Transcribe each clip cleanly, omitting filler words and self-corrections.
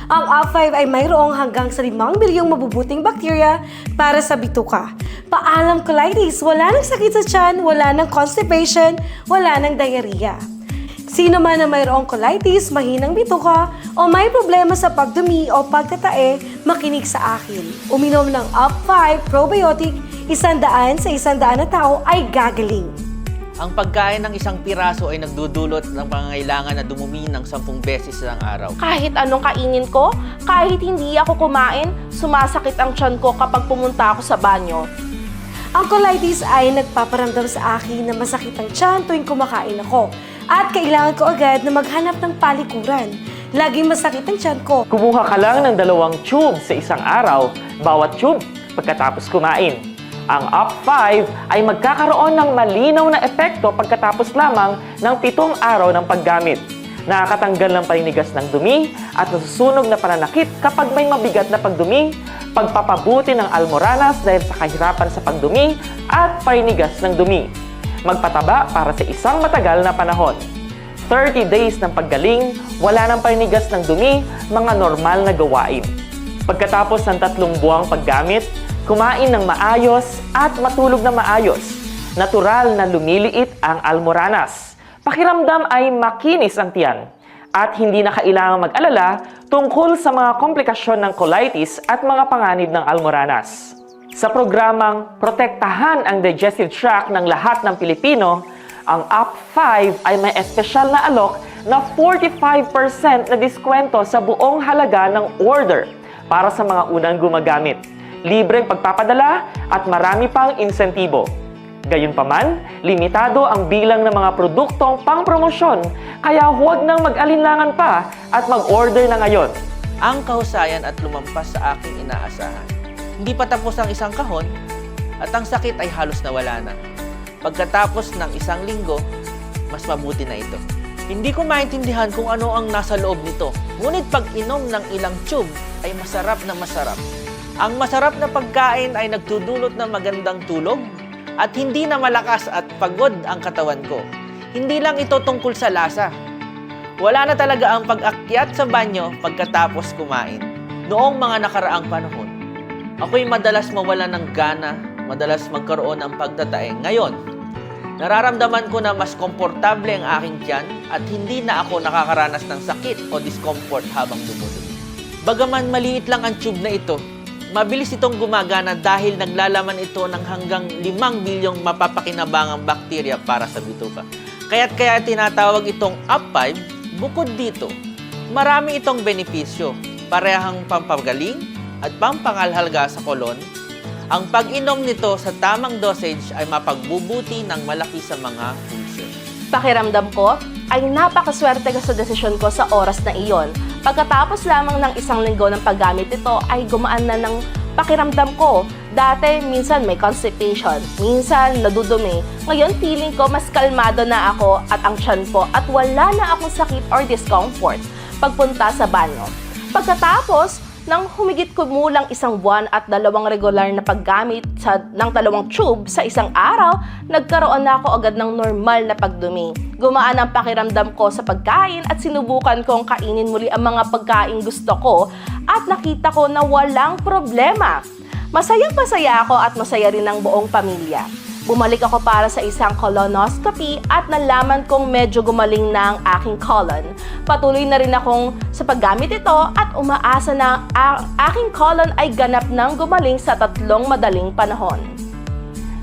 Ang UP5 ay mayroong hanggang sa 5 milyong mabubuting bakterya para sa bituka. Paalam colitis, wala nang sakit sa tiyan, wala nang constipation, wala nang diarrhea. Sino man na mayroong colitis, mahinang bituka, o may problema sa pagdumi o pagtatae, makinig sa akin. Uminom ng UP5 probiotic, 100 sa 100 na tao ay gagaling. Ang pagkain ng isang piraso ay nagdudulot ng pangangailangan na dumumi ng 10 beses sa araw. Kahit anong kainin ko, kahit hindi ako kumain, sumasakit ang tiyan ko kapag pumunta ako sa banyo. Ang colitis ay nagpaparamdam sa akin na masakit ang tiyan tuwing kumakain ako. At kailangan ko agad na maghanap ng palikuran. Laging masakit ang tiyan ko. Kumuha ka lang ng 2 tube sa isang araw, bawat tube pagkatapos kumain. Ang UP5 ay magkakaroon ng malinaw na epekto pagkatapos lamang ng 7 araw ng paggamit. Nakakatanggal ng paninigas ng dumi at nasusunog na pananakit kapag may mabigat na pagdumi, pagpapabuti ng almoranas dahil sa kahirapan sa pagdumi at paninigas ng dumi. Magpataba para sa isang matagal na panahon. 30 days ng paggaling, wala ng paninigas ng dumi, mga normal na gawain. Pagkatapos ng 3 buwang paggamit, kumain ng maayos at matulog na maayos. Natural na lumiliit ang almoranas. Pakiramdam ay makinis ang tiyan. At hindi na kailangang mag-alala tungkol sa mga komplikasyon ng colitis at mga panganib ng almoranas. Sa programang Protektahan ang Digestive Tract ng lahat ng Pilipino, ang UP5 ay may espesyal na alok na 45% na diskwento sa buong halaga ng order para sa mga unang gumagamit. Libreng pagpapadala at marami pang insentibo. Gayunpaman, limitado ang bilang ng mga produktong pang-promosyon, kaya huwag nang mag-alinlangan pa at mag-order na ngayon. Ang kahusayan at lumampas sa aking inaasahan. Hindi pa tapos ang isang kahon at ang sakit ay halos nawala na. Pagkatapos ng 1 linggo, mas mabuti na ito. Hindi ko maintindihan kung ano ang nasa loob nito. Ngunit pag inom ng ilang tube ay masarap na masarap. Ang masarap na pagkain ay nagdudulot ng magandang tulog at hindi na malakas at pagod ang katawan ko. Hindi lang ito tungkol sa lasa. Wala na talaga ang pag-akyat sa banyo pagkatapos kumain. Noong mga nakaraang panahon, ako'y madalas mawala ng gana, madalas magkaroon ng pagtatae. Ngayon, nararamdaman ko na mas komportable ang aking tiyan at hindi na ako nakakaranas ng sakit o discomfort habang dumudumi. Bagaman maliit lang ang tube na ito, mabilis itong gumagana dahil naglalaman ito ng hanggang 5 bilyong mapapakinabangang bakterya para sa bituka. Kaya tinatawag itong UP5. Bukod dito, marami itong benepisyo, parehang pampagaling at pampangalhalga sa kolon. Ang pag-inom nito sa tamang dosage ay mapagbubuti ng malaki sa mga ulcer. Pakiramdam ko ay napakaswerte ko sa desisyon ko sa oras na iyon. Pagkatapos lamang ng 1 linggo ng paggamit ito ay gumaan na ng pakiramdam ko. Dati, minsan may constipation, minsan nadudumi. Ngayon, feeling ko mas kalmado na ako at ang tiyan ko at wala na akong sakit or discomfort pagpunta sa banyo. Pagkatapos ng humigit kumulang 1 buwan at 2 regular na paggamit ng 2 tube sa isang araw, nagkaroon na ako agad ng normal na pagdumi. Gumaan ang pakiramdam ko sa pagkain at sinubukan kong kainin muli ang mga pagkain gusto ko at nakita ko na walang problema. Masayang-masaya ako at masaya rin ang buong pamilya. Bumalik ako para sa isang colonoscopy at nalaman kong medyo gumaling na ang aking colon. Patuloy na rin akong sa paggamit ito at umaasa na ang aking colon ay ganap nang gumaling sa 3 madaling panahon.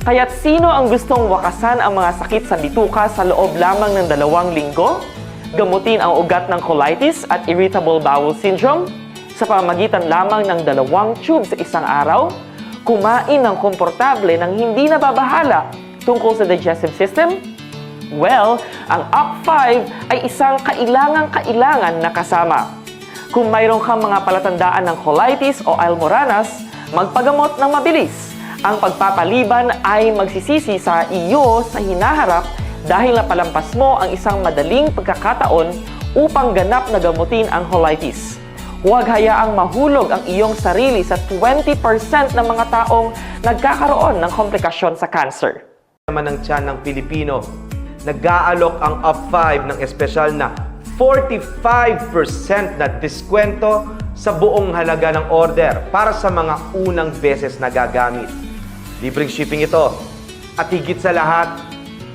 Kaya't sino ang gustong wakasan ang mga sakit sa bituka sa loob lamang ng 2 linggo? Gamutin ang ugat ng colitis at irritable bowel syndrome sa pamamagitan lamang ng 2 tube sa isang araw? Kumain ng komportable nang hindi nababahala tungkol sa digestive system? Well, ang UP5 ay isang kailangan na kasama. Kung mayroon kang mga palatandaan ng colitis o almoranas, magpagamot ng mabilis. Ang pagpapaliban ay magsisisi sa iyo sa hinaharap dahil napalampas mo ang isang madaling pagkakataon upang ganap na gamutin ang colitis. Huwag hayaang mahulog ang iyong sarili sa 20% ng mga taong nagkakaroon ng komplikasyon sa cancer. Naman ng tiyan ng Pilipino, nag-aalok ang UP5 ng espesyal na 45% na diskwento sa buong halaga ng order para sa mga unang beses na gagamit. Libreng shipping ito. At higit sa lahat,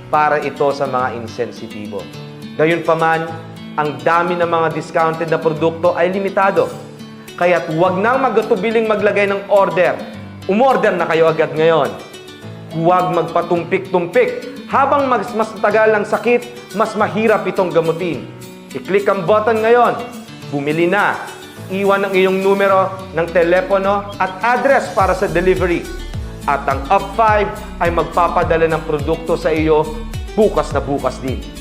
para ito sa mga insensitibo. Gayunpaman, ang dami ng mga discounted na produkto ay limitado. Kaya't huwag nang magatubiling maglagay ng order. Umorder na kayo agad ngayon. Huwag magpatumpik-tumpik. Habang mas tagal ang sakit, mas mahirap itong gamutin. I-click ang button ngayon. Bumili na. Iwan ang iyong numero ng telepono at address para sa delivery. At ang Up5 ay magpapadala ng produkto sa iyo bukas na bukas din.